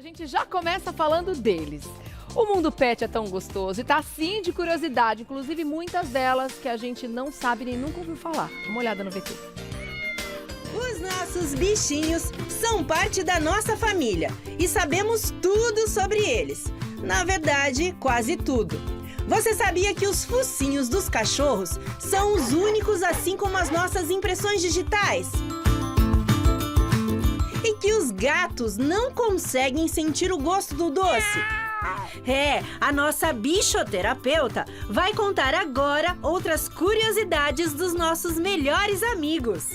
gente já começa falando deles. O mundo pet é tão gostoso e tá assim de curiosidade, inclusive muitas delas que a gente não sabe nem nunca ouviu falar. Dá uma olhada no VT. Os nossos bichinhos são parte da nossa família e sabemos tudo sobre eles. Na verdade, quase tudo. Você sabia que os focinhos dos cachorros são os únicos, assim como as nossas impressões digitais? E que os gatos não conseguem sentir o gosto do doce? A nossa bichoterapeuta vai contar agora outras curiosidades dos nossos melhores amigos.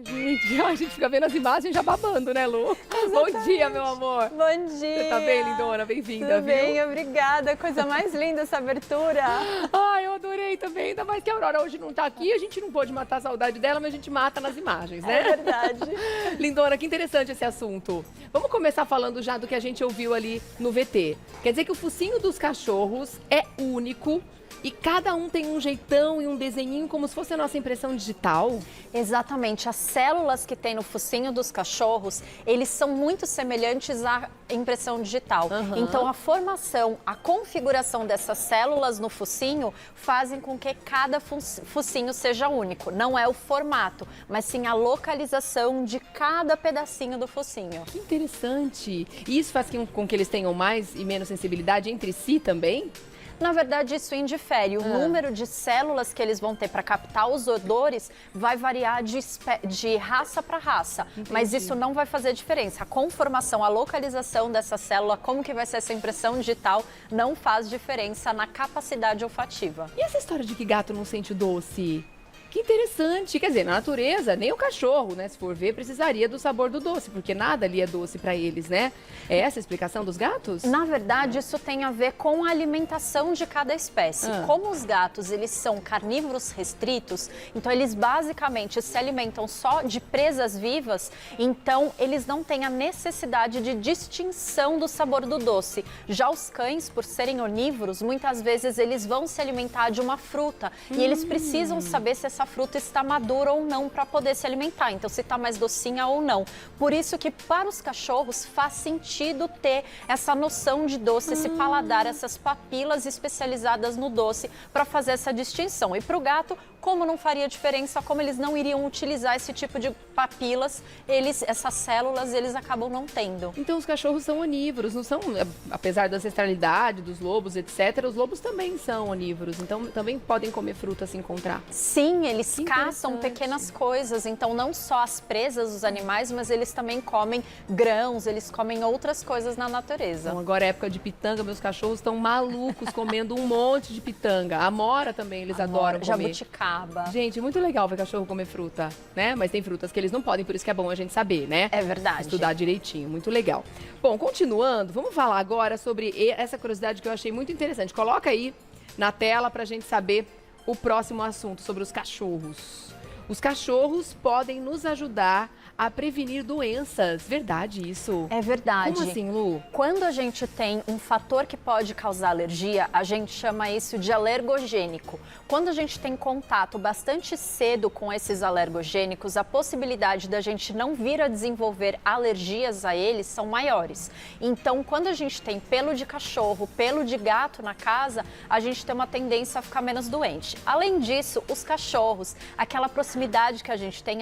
Gente, a gente fica vendo as imagens já babando, né, Lu? Bom dia, meu amor. Bom dia. Você tá bem, lindona? Bem-vinda, Tudo viu? bem, obrigada. Coisa mais linda essa abertura. Ai, eu adorei também. Ainda mais que a Aurora hoje não tá aqui, a gente não pôde matar a saudade dela, mas a gente mata nas imagens, né? É verdade. Lindona, que interessante esse assunto. Vamos começar falando já do que a gente ouviu ali no VT. Quer dizer que o focinho dos cachorros é único e cada um tem um jeitão e um desenhinho como se fosse a nossa impressão digital? Exatamente. As células que tem no focinho dos cachorros, eles são muito semelhantes à impressão digital. Então, a formação, a configuração dessas células no focinho fazem com que cada focinho seja único. Não é o formato, mas sim a localização de cada pedacinho do focinho. Que interessante. E isso faz com que eles tenham mais e menos sensibilidade entre si também? Na verdade, isso indifere. O número de células que eles vão ter para captar os odores vai variar de raça para raça. Entendi. Mas isso não vai fazer diferença. A conformação, a localização dessa célula, como que vai ser essa impressão digital, não faz diferença na capacidade olfativa. E essa história de que gato não sente o doce? Que interessante. Quer dizer, na natureza, nem o cachorro, né, se for ver, precisaria do sabor do doce, porque nada ali é doce para eles, né? É essa a explicação dos gatos? Na verdade, isso tem a ver com a alimentação de cada espécie. Como os gatos, eles são carnívoros restritos, então eles basicamente se alimentam só de presas vivas, então eles não têm a necessidade de distinção do sabor do doce. Já os cães, por serem onívoros, muitas vezes eles vão se alimentar de uma fruta e eles precisam saber se essa fruta está madura ou não para poder se alimentar, então se está mais docinha ou não. Por isso que para os cachorros faz sentido ter essa noção de doce, esse paladar, essas papilas especializadas no doce para fazer essa distinção. E para o gato, como não faria diferença, como eles não iriam utilizar esse tipo de papilas, essas células, eles acabam não tendo. Então os cachorros são onívoros, não são, apesar da ancestralidade, dos lobos, etc., os lobos também são onívoros, então também podem comer fruta se encontrar. Sim, eles caçam pequenas coisas, então não só as presas dos animais, mas eles também comem grãos, eles comem outras coisas na natureza. Então, agora é época de pitanga, meus cachorros estão malucos comendo um monte de pitanga. A amora também, eles adoram comer. Jabuticaba. Gente, muito legal ver cachorro comer fruta, né? Mas tem frutas que eles não podem, por isso que é bom a gente saber, né? É verdade. Estudar direitinho, muito legal. Bom, continuando, vamos falar agora sobre essa curiosidade que eu achei muito interessante. Coloca aí na tela pra gente saber o próximo assunto, sobre os cachorros. Os cachorros podem nos ajudar a prevenir doenças. Verdade isso? É verdade. Como assim, Lu? Quando a gente tem um fator que pode causar alergia, a gente chama isso de alergogênico. Quando a gente tem contato bastante cedo com esses alergogênicos, a possibilidade da gente não vir a desenvolver alergias a eles são maiores. Então, quando a gente tem pelo de cachorro, pelo de gato na casa, a gente tem uma tendência a ficar menos doente. Além disso, os cachorros, aquela proximidade que a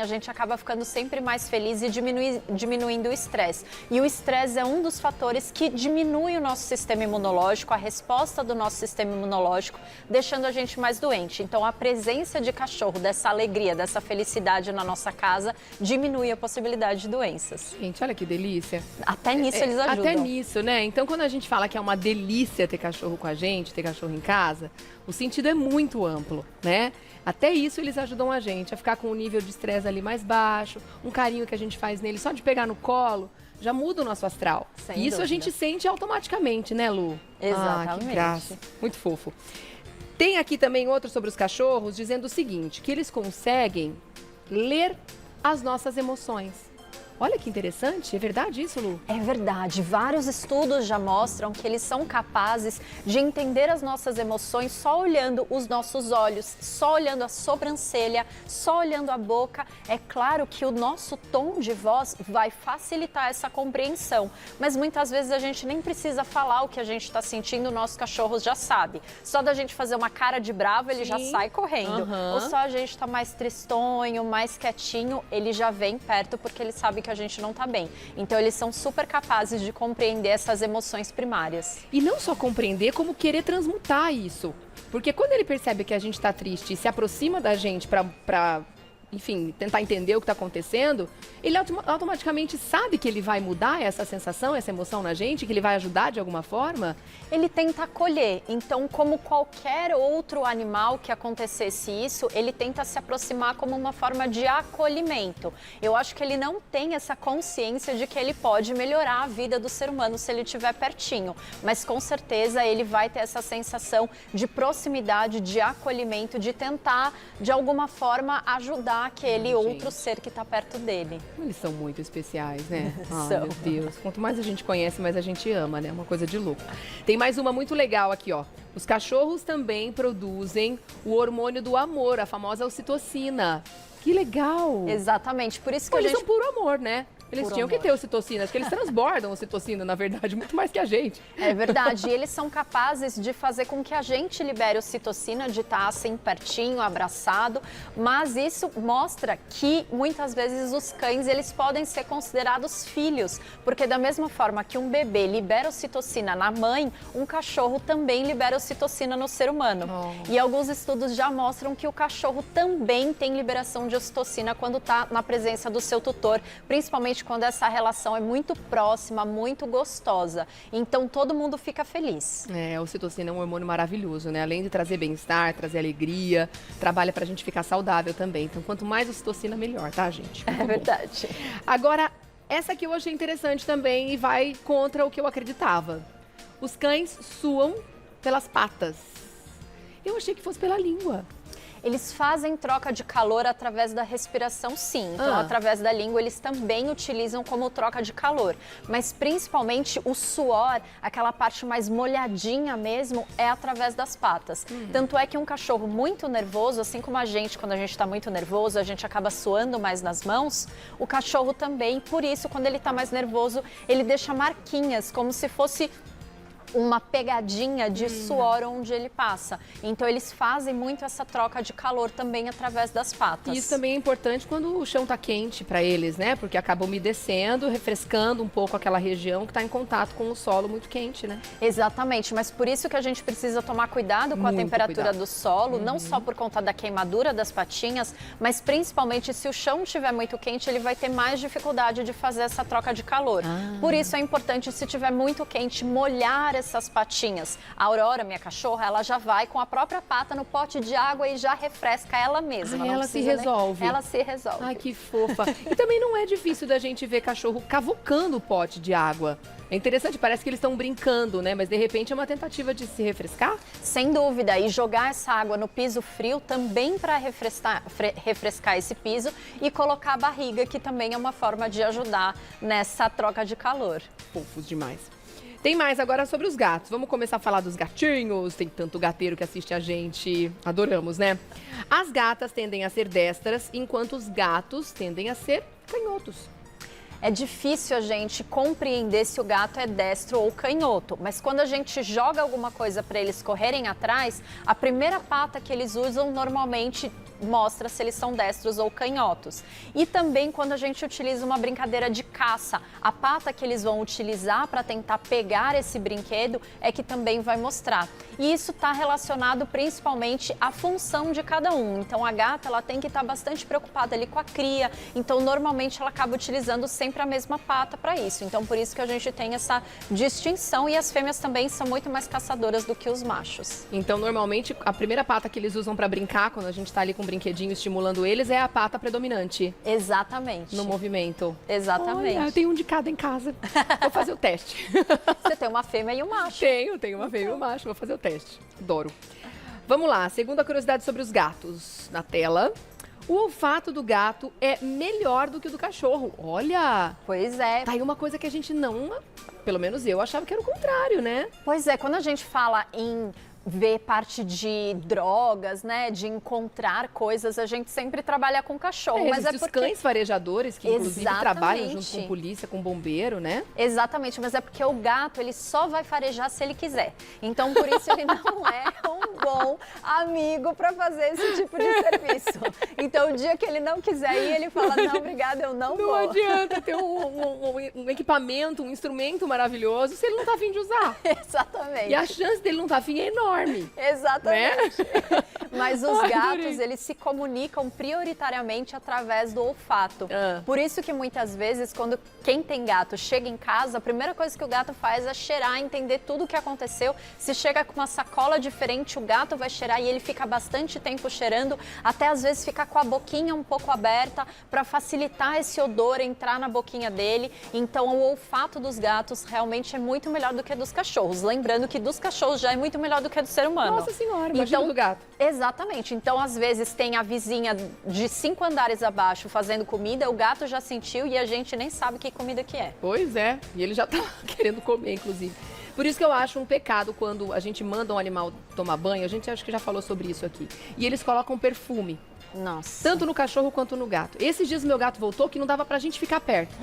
gente acaba ficando sempre mais feliz e diminuindo o estresse. E o estresse é um dos fatores que diminui o nosso sistema imunológico, a resposta do nosso sistema imunológico, deixando a gente mais doente. Então, a presença de cachorro, dessa alegria, dessa felicidade na nossa casa, diminui a possibilidade de doenças. Gente, olha que delícia. Até nisso eles ajudam. Até nisso, né? Então, quando a gente fala que é uma delícia ter cachorro com a gente, ter cachorro em casa, o sentido é muito amplo, né? Até isso eles ajudam a gente a ficar com o nível de estresse ali mais baixo, um carinho que a gente faz nele só de pegar no colo, já muda o nosso astral. Sem E isso dúvida. a gente sente automaticamente, né, Lu? Exatamente. Ah, que graça. Muito fofo. Tem aqui também outro sobre os cachorros, dizendo o seguinte, que eles conseguem ler as nossas emoções. Olha que interessante, é verdade isso, Lu? É verdade, vários estudos já mostram que eles são capazes de entender as nossas emoções só olhando os nossos olhos, só olhando a sobrancelha, só olhando a boca. É claro que o nosso tom de voz vai facilitar essa compreensão, mas muitas vezes a gente nem precisa falar o que a gente está sentindo, o nosso cachorro já sabe. Só da gente fazer uma cara de bravo, ele já sai correndo. Ou só a gente tá mais tristonho, mais quietinho, ele já vem perto porque ele sabe que a gente não tá bem. Então eles são super capazes de compreender essas emoções primárias. E não só compreender, como querer transmutar isso. Porque quando ele percebe que a gente tá triste e se aproxima da gente pra enfim, tentar entender o que está acontecendo, ele automaticamente sabe que ele vai mudar essa sensação, essa emoção na gente, que ele vai ajudar de alguma forma? Ele tenta acolher, então como qualquer outro animal que acontecesse isso, ele tenta se aproximar como uma forma de acolhimento. Eu acho que ele não tem essa consciência de que ele pode melhorar a vida do ser humano se ele estiver pertinho, mas com certeza ele vai ter essa sensação de proximidade, de acolhimento, de tentar de alguma forma ajudar aquele outro ser que está perto dele. Eles são muito especiais, né? São. Meu Deus. Quanto mais a gente conhece, mais a gente ama, né? Uma coisa de louco. Tem mais uma muito legal aqui, ó. Os cachorros também produzem o hormônio do amor, a famosa ocitocina. Que legal! Exatamente, por isso que eles são puro amor, né? Eles Puro tinham amor. que ter ocitocina, acho que eles transbordam ocitocina, na verdade, muito mais que a gente. É verdade, e eles são capazes de fazer com que a gente libere ocitocina, de estar assim pertinho, abraçado, mas isso mostra que muitas vezes os cães eles podem ser considerados filhos, porque da mesma forma que um bebê libera ocitocina na mãe, um cachorro também libera ocitocina no ser humano. E alguns estudos já mostram que o cachorro também tem liberação de ocitocina quando está na presença do seu tutor, principalmente quando essa relação é muito próxima, muito gostosa. Então, todo mundo fica feliz. A ocitocina é um hormônio maravilhoso, né? Além de trazer bem-estar, trazer alegria, trabalha pra gente ficar saudável também. Então, quanto mais ocitocina, melhor, tá, gente? É verdade. Agora, essa aqui eu achei interessante também e vai contra o que eu acreditava. Os cães suam pelas patas. Eu achei que fosse pela língua. Eles fazem troca de calor através da respiração, sim. Então, através da língua, eles também utilizam como troca de calor. Mas, principalmente, o suor, aquela parte mais molhadinha mesmo, é através das patas. Tanto é que um cachorro muito nervoso, assim como a gente, quando a gente está muito nervoso, a gente acaba suando mais nas mãos, o cachorro também. Por isso, quando ele está mais nervoso, ele deixa marquinhas, como se fosse uma pegadinha de suor onde ele passa. Então, eles fazem muito essa troca de calor também através das patas. Isso também é importante quando o chão tá quente para eles, né? Porque acaba umedecendo, refrescando um pouco aquela região que está em contato com o solo muito quente, né? Exatamente, mas por isso que a gente precisa tomar cuidado com a temperatura do solo, não só por conta da queimadura das patinhas, mas principalmente se o chão estiver muito quente, ele vai ter mais dificuldade de fazer essa troca de calor. Por isso é importante, se estiver muito quente, molhar essas patinhas. A Aurora, minha cachorra, ela já vai com a própria pata no pote de água e já refresca ela mesma. Ela se resolve. Ela se resolve. Ai, que fofa. E também não é difícil da gente ver cachorro cavucando o pote de água. É interessante, parece que eles estão brincando, né? Mas de repente é uma tentativa de se refrescar? Sem dúvida. E jogar essa água no piso frio também para refrescar esse piso e colocar a barriga, que também é uma forma de ajudar nessa troca de calor. Fofos demais. Tem mais agora sobre os gatos. Vamos começar a falar dos gatinhos. Tem tanto gateiro que assiste a gente. Adoramos, né? As gatas tendem a ser destras, enquanto os gatos tendem a ser canhotos. É difícil a gente compreender se o gato é destro ou canhoto, mas quando a gente joga alguma coisa para eles correrem atrás, a primeira pata que eles usam normalmente mostra se eles são destros ou canhotos. E também quando a gente utiliza uma brincadeira de caça, a pata que eles vão utilizar para tentar pegar esse brinquedo é que também vai mostrar. E isso está relacionado principalmente à função de cada um. Então a gata ela tem que estar bastante preocupada ali com a cria, então normalmente ela acaba utilizando sempre a mesma pata para isso. Então por isso que a gente tem essa distinção e as fêmeas também são muito mais caçadoras do que os machos. Então normalmente a primeira pata que eles usam para brincar, quando a gente está ali com brinquedinho estimulando eles, é a pata predominante. Exatamente. No movimento. Exatamente. Olha, eu tenho um de cada em casa. Vou fazer o teste. Você tem uma fêmea e um macho. Tenho uma fêmea e um macho. Vou fazer o teste. Adoro. Vamos lá, segunda curiosidade sobre os gatos na tela. O olfato do gato é melhor do que o do cachorro. Olha! Pois é. Tá aí uma coisa que a gente não... Pelo menos eu achava que era o contrário, né? Pois é, quando a gente fala em ver parte de drogas, né, de encontrar coisas, a gente sempre trabalha com cachorro. Mas Existem os cães farejadores, que inclusive trabalham junto com polícia, com bombeiro, né? Exatamente, mas é porque o gato, ele só vai farejar se ele quiser. Então, por isso, ele não é um bom amigo para fazer esse tipo de serviço. Então, o dia que ele não quiser ir, ele fala, não, obrigada, eu não vou. Não adianta ter um equipamento, um instrumento maravilhoso se ele não tá afim de usar. Exatamente. E a chance dele não tá afim é enorme. Exatamente. Né? Mas os gatos, eles se comunicam prioritariamente através do olfato. Por isso que muitas vezes, quando quem tem gato chega em casa, a primeira coisa que o gato faz é cheirar, entender tudo o que aconteceu. Se chega com uma sacola diferente, o gato vai cheirar e ele fica bastante tempo cheirando, até às vezes fica com a boquinha um pouco aberta para facilitar esse odor entrar na boquinha dele. Então, o olfato dos gatos realmente é muito melhor do que dos cachorros. Lembrando que dos cachorros já é muito melhor do que do ser humano. Nossa senhora, imagina do gato. Exatamente. Então, às vezes, tem a vizinha de 5 andares abaixo fazendo comida, o gato já sentiu e a gente nem sabe que comida que é. Pois é, e ele já tá querendo comer, inclusive. Por isso que eu acho um pecado quando a gente manda um animal tomar banho, a gente acho que já falou sobre isso aqui, e eles colocam perfume. Nossa. Tanto no cachorro quanto no gato. Esses dias meu gato voltou que não dava pra gente ficar perto.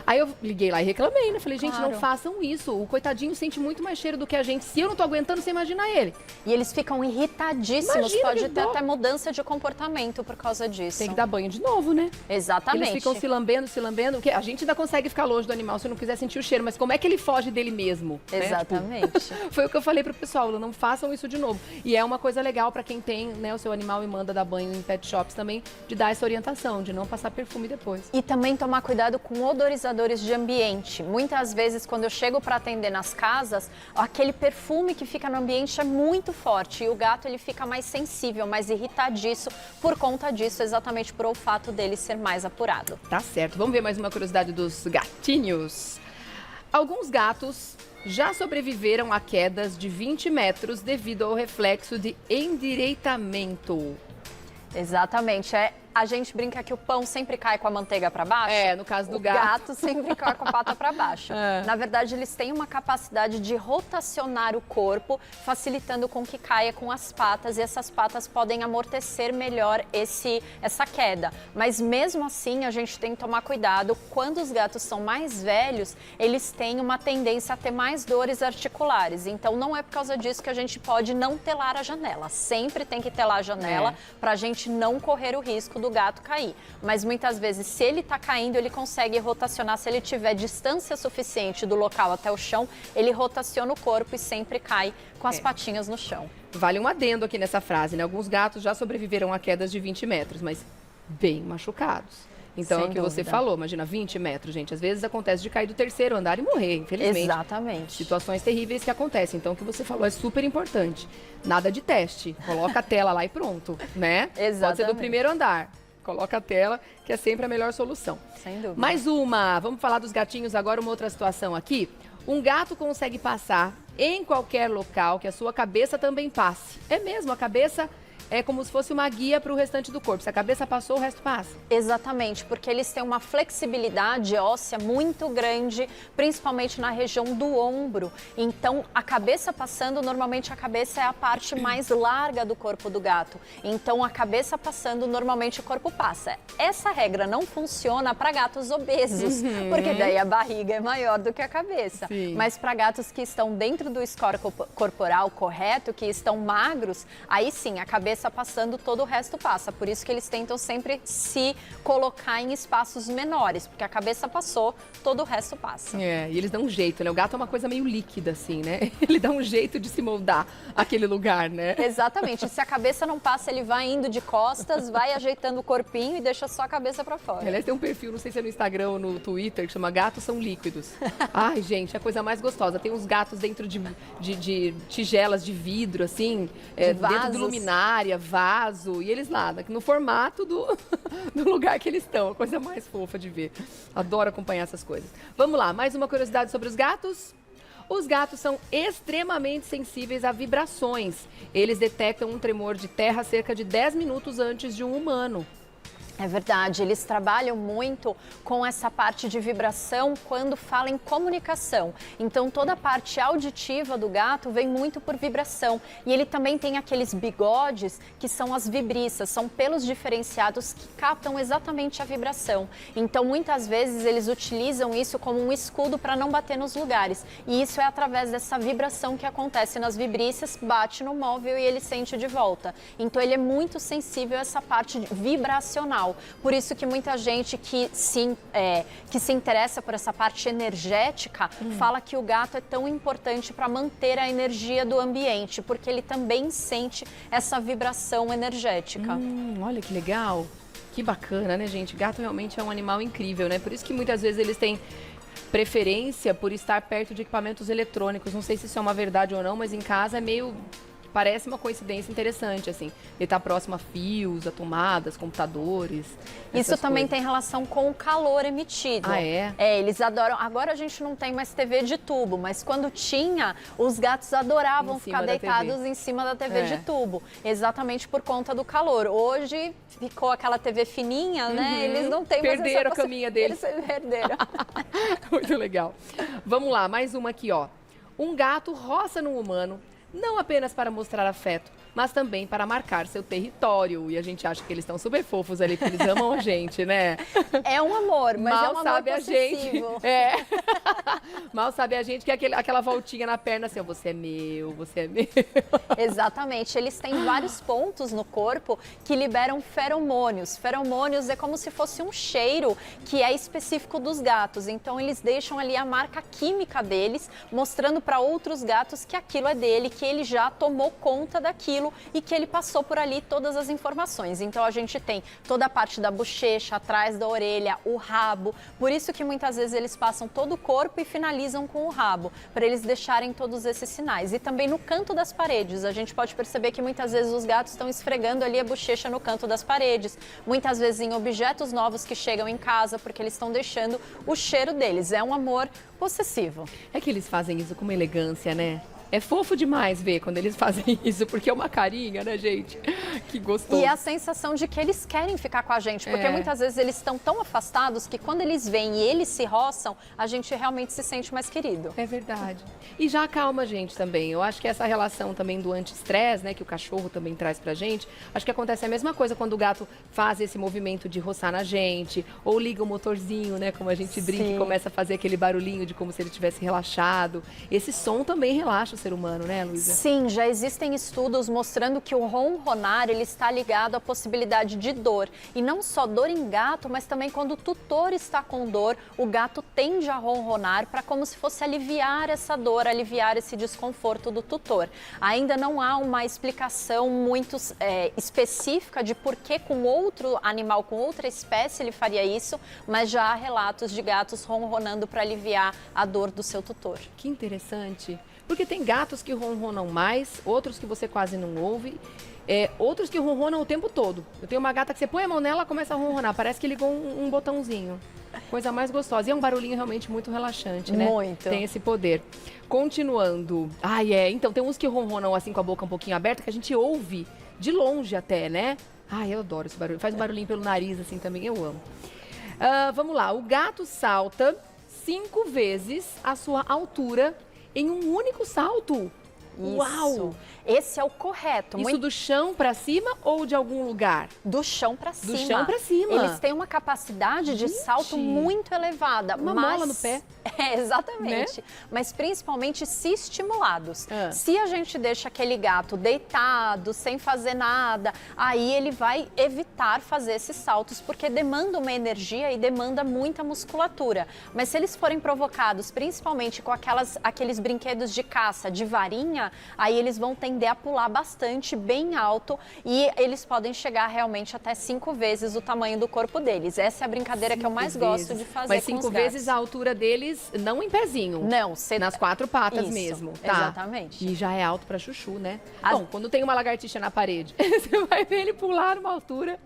Aí eu liguei lá e reclamei, né? Falei, gente, não façam isso. O coitadinho sente muito mais cheiro do que a gente. Se eu não tô aguentando, você imagina ele. E eles ficam irritadíssimos. Imagina, pode ter até mudança de comportamento por causa disso. Tem que dar banho de novo, né? Exatamente. Eles ficam se lambendo. Porque a gente ainda consegue ficar longe do animal se não quiser sentir o cheiro. Mas como é que ele foge dele mesmo? Exatamente. Né? Tipo, foi o que eu falei pro pessoal. Não façam isso de novo. E é uma coisa legal pra quem tem, né, o seu animal e manda dar banho em pet shops também, de dar essa orientação, de não passar perfume depois. E também tomar cuidado com odorizadores de ambiente. Muitas vezes, quando eu chego para atender nas casas, aquele perfume que fica no ambiente é muito forte e o gato ele fica mais sensível, mais irritadiço por conta disso, exatamente por o olfato dele ser mais apurado. Tá certo. Vamos ver mais uma curiosidade dos gatinhos. Alguns gatos já sobreviveram a quedas de 20 metros devido ao reflexo de endireitamento. Exatamente. A gente brinca que o pão sempre cai com a manteiga para baixo. É, no caso do gato. O gato sempre cai com a pata para baixo. Na verdade, eles têm uma capacidade de rotacionar o corpo, facilitando com que caia com as patas. E essas patas podem amortecer melhor essa queda. Mas mesmo assim, a gente tem que tomar cuidado. Quando os gatos são mais velhos, eles têm uma tendência a ter mais dores articulares. Então, não é por causa disso que a gente pode não telar a janela. Sempre tem que telar a janela para a gente não correr o risco do gato cair. Mas muitas vezes, se ele está caindo, ele consegue rotacionar. Se ele tiver distância suficiente do local até o chão, ele rotaciona o corpo e sempre cai com as patinhas no chão. Vale um adendo aqui nessa frase, né? Alguns gatos já sobreviveram a quedas de 20 metros, mas bem machucados. Então, é o que você falou, imagina, 20 metros, gente. Às vezes acontece de cair do 3º andar e morrer, infelizmente. Exatamente. Situações terríveis que acontecem. Então, o que você falou é super importante. Nada de teste. Coloca a tela lá e pronto, né? Exatamente. Pode ser do 1º andar. Coloca a tela, que é sempre a melhor solução. Sem dúvida. Mais uma. Vamos falar dos gatinhos agora, uma outra situação aqui. Um gato consegue passar em qualquer local que a sua cabeça também passe. É mesmo, a cabeça é como se fosse uma guia para o restante do corpo. Se a cabeça passou, o resto passa. Exatamente, porque eles têm uma flexibilidade óssea muito grande, principalmente na região do ombro. Então, a cabeça passando, normalmente a cabeça é a parte mais larga do corpo do gato. Então, a cabeça passando, normalmente o corpo passa. Essa regra não funciona para gatos obesos, porque daí a barriga é maior do que a cabeça. Sim. Mas para gatos que estão dentro do score corporal correto, que estão magros, aí sim, a cabeça passando, todo o resto passa. Por isso que eles tentam sempre se colocar em espaços menores, porque a cabeça passou, todo o resto passa. É, e eles dão um jeito, né? O gato é uma coisa meio líquida, assim, né? Ele dá um jeito de se moldar aquele lugar, né? Exatamente. Se a cabeça não passa, ele vai indo de costas, vai ajeitando o corpinho e deixa só a cabeça pra fora. Aliás, tem um perfil, não sei se é no Instagram ou no Twitter, que chama Gatos São Líquidos. Ai, gente, é a coisa mais gostosa. Tem uns gatos dentro de tigelas de vidro, assim, dentro do luminária, vaso, e eles lá, no formato do lugar que eles estão. A coisa mais fofa de ver. Adoro acompanhar essas coisas. Vamos lá, mais uma curiosidade sobre os gatos? Os gatos são extremamente sensíveis a vibrações. Eles detectam um tremor de terra cerca de 10 minutos antes de um humano. É verdade, eles trabalham muito com essa parte de vibração quando fala em comunicação. Então, toda a parte auditiva do gato vem muito por vibração. E ele também tem aqueles bigodes que são as vibriças, são pelos diferenciados que captam exatamente a vibração. Então, muitas vezes eles utilizam isso como um escudo para não bater nos lugares. E isso é através dessa vibração que acontece nas vibrícias, bate no móvel e ele sente de volta. Então, ele é muito sensível a essa parte vibracional. Por isso que muita gente que se interessa por essa parte energética fala que o gato é tão importante para manter a energia do ambiente, porque ele também sente essa vibração energética. Olha que legal, que bacana, né, gente? Gato realmente é um animal incrível, né? Por isso que muitas vezes eles têm preferência por estar perto de equipamentos eletrônicos. Não sei se isso é uma verdade ou não, mas em casa é meio... Parece uma coincidência interessante, assim. Ele está próximo a fios, a tomadas, computadores. Isso também tem relação com o calor emitido. Ah, é? É, eles adoram. Agora a gente não tem mais TV de tubo, mas quando tinha, os gatos adoravam ficar deitados em cima da TV de tubo. Exatamente por conta do calor. Hoje ficou aquela TV fininha, né? Eles não têm mais essa Perderam a caminha deles. Eles perderam. Muito legal. Vamos lá, mais uma aqui, ó. Um gato roça no humano, não apenas para mostrar afeto, mas também para marcar seu território. E a gente acha que eles estão super fofos ali, porque eles amam a gente, né? É um amor, mas mal é um amor sabe possessivo. a gente. É. Mal sabe a gente que é aquela voltinha na perna assim, ó, você é meu, você é meu. Exatamente. Eles têm vários pontos no corpo que liberam feromônios. Feromônios é como se fosse um cheiro que é específico dos gatos. Então, eles deixam ali a marca química deles, mostrando para outros gatos que aquilo é dele, que ele já tomou conta daquilo e que ele passou por ali todas as informações. Então, a gente tem toda a parte da bochecha, atrás da orelha, o rabo. Por isso que muitas vezes eles passam todo o corpo e finalizam com o rabo, para eles deixarem todos esses sinais. E também no canto das paredes. A gente pode perceber que muitas vezes os gatos estão esfregando ali a bochecha no canto das paredes. Muitas vezes em objetos novos que chegam em casa, porque eles estão deixando o cheiro deles. É um amor possessivo. É que eles fazem isso com uma elegância, né? É fofo demais ver quando eles fazem isso, porque é uma carinha, né, gente? Que gostoso. E a sensação de que eles querem ficar com a gente, porque muitas vezes eles estão tão afastados que quando eles vêm e eles se roçam, a gente realmente se sente mais querido. É verdade. E já acalma a gente também. Eu acho que essa relação também do anti-estresse, né, que o cachorro também traz pra gente, acho que acontece a mesma coisa quando o gato faz esse movimento de roçar na gente, ou liga o motorzinho, né, como a gente brinca e começa a fazer aquele barulhinho de como se ele tivesse relaxado. Esse som também relaxa o ser humano, né, Luísa? Sim, já existem estudos mostrando que o ronronar, ele está ligado à possibilidade de dor. E não só dor em gato, mas também quando o tutor está com dor, o gato tende a ronronar para como se fosse aliviar essa dor, aliviar esse desconforto do tutor. Ainda não há uma explicação muito específica de por que com outro animal, com outra espécie ele faria isso, mas já há relatos de gatos ronronando para aliviar a dor do seu tutor. Que interessante. Porque tem gatos que ronronam mais, outros que você quase não ouve, outros que ronronam o tempo todo. Eu tenho uma gata que você põe a mão nela, ela começa a ronronar, parece que ligou um botãozinho. Coisa mais gostosa. E é um barulhinho realmente muito relaxante, né? Muito. Tem esse poder. Continuando. Então tem uns que ronronam assim com a boca um pouquinho aberta, que a gente ouve de longe até, né? Eu adoro esse barulho. Faz um barulhinho pelo nariz assim também, eu amo. Vamos lá. O gato salta 5 vezes a sua altura em um único salto. Isso. Uau! Esse é o correto. Isso do chão para cima ou de algum lugar? Do chão para cima. Do chão para cima. Eles têm uma capacidade de salto muito elevada. Uma mola no pé. Exatamente. Né? Mas principalmente se estimulados. Se a gente deixa aquele gato deitado, sem fazer nada, aí ele vai evitar fazer esses saltos, porque demanda uma energia e demanda muita musculatura. Mas se eles forem provocados, principalmente com aqueles brinquedos de caça, de varinha, aí eles vão tender a pular bastante, bem alto, e eles podem chegar realmente até 5 vezes o tamanho do corpo deles. Essa é a brincadeira que eu mais gosto de fazer. Mas 5 vezes a altura deles, não em pezinho. Não, nas 4 patas isso, mesmo. Tá. Exatamente. E já é alto para chuchu, né? Bom, quando tem uma lagartixa na parede, você vai ver ele pular numa altura.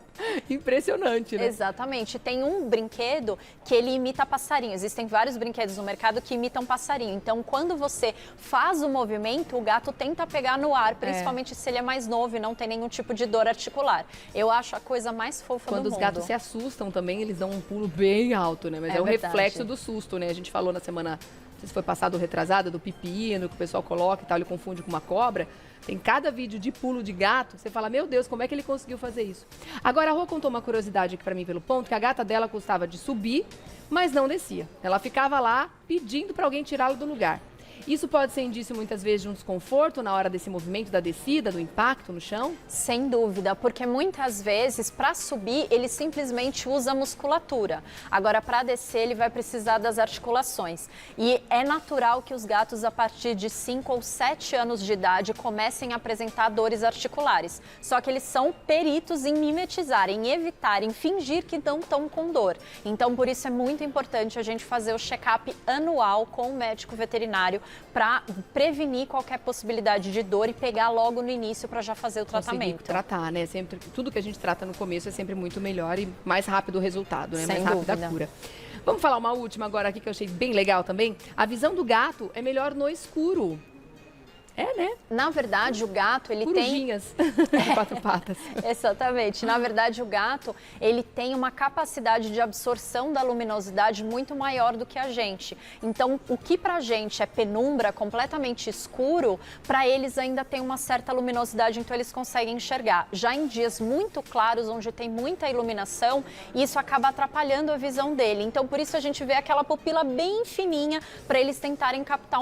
Impressionante, né? Exatamente. Tem um brinquedo que ele imita passarinho. Existem vários brinquedos no mercado que imitam passarinho. Então, quando você faz o movimento, o gato tenta pegar no ar, principalmente se ele é mais novo e não tem nenhum tipo de dor articular. Eu acho a coisa mais fofa do mundo. Quando os gatos se assustam também, eles dão um pulo bem alto, né? Mas é o verdade. reflexo do susto, né? A gente falou na semana, não sei se foi passado ou retrasada, do pepino, que o pessoal coloca e tal, ele confunde com uma cobra. Tem cada vídeo de pulo de gato, você fala, meu Deus, como é que ele conseguiu fazer isso? Agora, a Rô contou uma curiosidade aqui pra mim pelo ponto, que a gata dela gostava de subir, mas não descia. Ela ficava lá pedindo pra alguém tirá-la do lugar. Isso pode ser indício, muitas vezes, de um desconforto na hora desse movimento da descida, do impacto no chão? Sem dúvida, porque muitas vezes, para subir, ele simplesmente usa a musculatura. Agora, para descer, ele vai precisar das articulações. E é natural que os gatos, a partir de 5 ou 7 anos de idade, comecem a apresentar dores articulares. Só que eles são peritos em mimetizar, em evitar, em fingir que não estão com dor. Então, por isso é muito importante a gente fazer o check-up anual com o médico veterinário para prevenir qualquer possibilidade de dor e pegar logo no início para já fazer o tratamento. Conseguir tratar, né? Sempre, tudo que a gente trata no começo é sempre muito melhor e mais rápido o resultado, né? Mais rápido a cura. Vamos falar uma última agora aqui que eu achei bem legal também. A visão do gato é melhor no escuro. É, né? Na verdade, o gato, ele Corujinhas de 4 patas. Exatamente. Na verdade, o gato, ele tem uma capacidade de absorção da luminosidade muito maior do que a gente. Então, o que pra gente é penumbra, completamente escuro, pra eles ainda tem uma certa luminosidade, então eles conseguem enxergar. Já em dias muito claros, onde tem muita iluminação, isso acaba atrapalhando a visão dele. Então, por isso a gente vê aquela pupila bem fininha para eles tentarem captar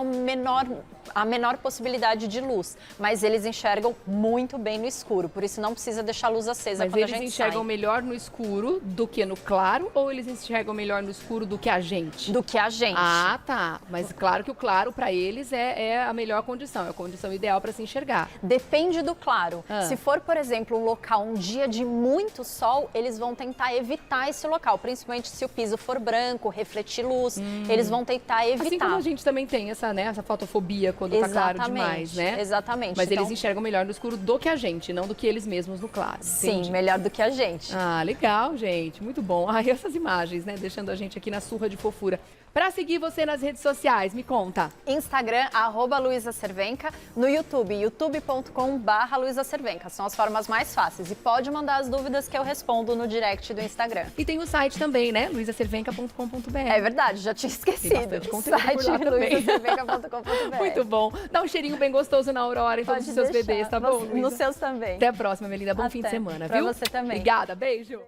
a menor possibilidade de luz, mas eles enxergam muito bem no escuro, por isso não precisa deixar a luz acesa quando a gente sai. Mas eles enxergam melhor no escuro do que no claro, ou eles enxergam melhor no escuro do que a gente? Do que a gente. Ah, tá. Mas claro que o claro para eles é a melhor condição, é a condição ideal para se enxergar. Depende do claro. Se for, por exemplo, um local, um dia de muito sol, eles vão tentar evitar esse local, principalmente se o piso for branco, refletir luz, eles vão tentar evitar. Assim como a gente também tem essa fotofobia quando tá claro demais. Né? Exatamente. Mas então, eles enxergam melhor no escuro do que a gente, não do que eles mesmos no claro. Sim, melhor do que a gente. Ah, legal, gente. Muito bom. Ah, e essas imagens, né? Deixando a gente aqui na surra de fofura. Para seguir você nas redes sociais, me conta. Instagram, @LuizaCervenka. No YouTube, youtube.com/LuizaCervenka. São as formas mais fáceis. E pode mandar as dúvidas que eu respondo no direct do Instagram. E tem o site também, né? luizacervenka.com.br. É verdade, já tinha esquecido. Tem bastante conteúdo por lá site luizacervenka.com.br. Muito bom. Dá um cheirinho bem gostoso na Aurora em todos os seus bebês, tá bom, Luísa? Nos seus também. Até a próxima, Melinda. Bom Até. fim de semana, Pra viu? você também. Obrigada, beijo.